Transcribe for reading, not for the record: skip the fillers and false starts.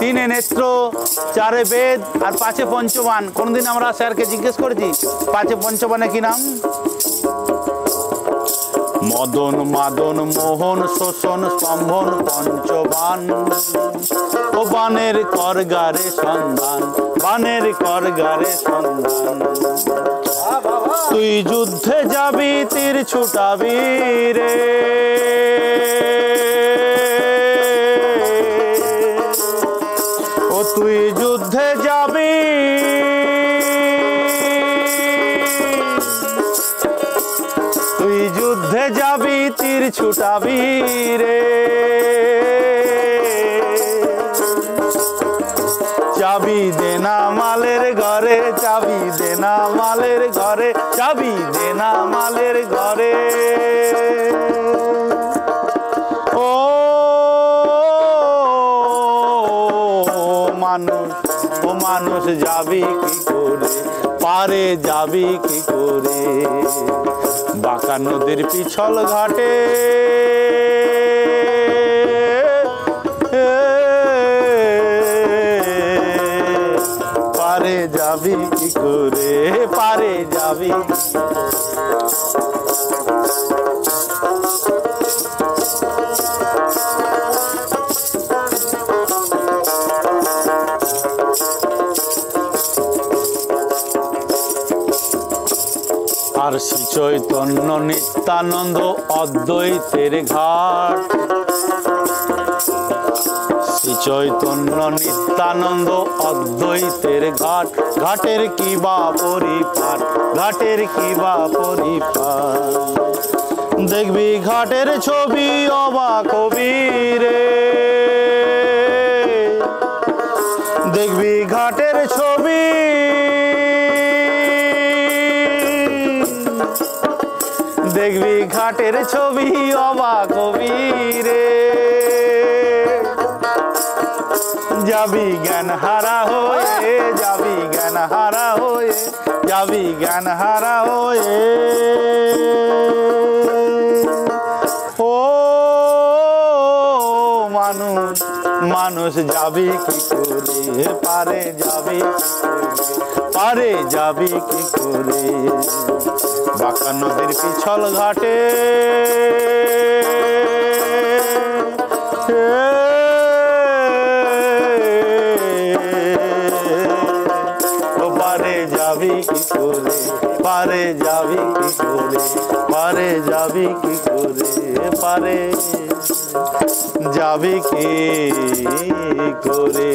তিনে নেত্র, চারে বেদ আর পাঁচে পঞ্চবান। কোনদিন আমরা স্যারকে জিজ্ঞেস করেছি পাঁচে পঞ্চবানে কি নাম? মদন মাদন মোহন শোষণ স্তম্ভন পঞ্চবান। ও বানের করগারে সন্ধান, বানের করগারে সন্ধান। তুই যুদ্ধে যাবি তীর ছুটাবি রে, ও তুই যুদ্ধে যাবি, তুই যুদ্ধে যাবি তীর ছুটাবি রে। চাবি দেনা মালের ঘরে, চাবি দেনা মালের ঘরে, চাবি দেনা মালের ঘরে। ও মানুষ, ও মানুষ যাবি কি করে, পারে যাবি কি করে? বাঁকা নদীর পিছল ঘাটে পারে যাবি কি করে, পারে যাবি। আর শ্রী চৈতন্য নিত্যানন্দ অদ্বৈতের ঘাট, শ্রী চৈতন্য নিত্যানন্দ অদ্বৈতের ঘাট। ঘাটের কি বা পরিপাট, ঘাটের কি বা পরিপাট। দেখবি ঘাটের ছবি অবাক হবি রে, দেখবি ঘাটের ছবি, দেখবি ঘাটের ছবি অবাক হবি রে। যাবি জ্ঞান হারা হয়ে, যাবি জ্ঞান হারা হয়ে, যাবি জ্ঞান হারা হয়ে। ও মানুষ, মানুষ যাবি কি করে, পারে যাবি কি করে, পারে যাবি কি করে? বাঁকা নদীর পিছল ঘাটে পারে যাবি কি করে, পারে যাবি কি করে, পারে যাবি কি করে, পারে যাবি কি করে।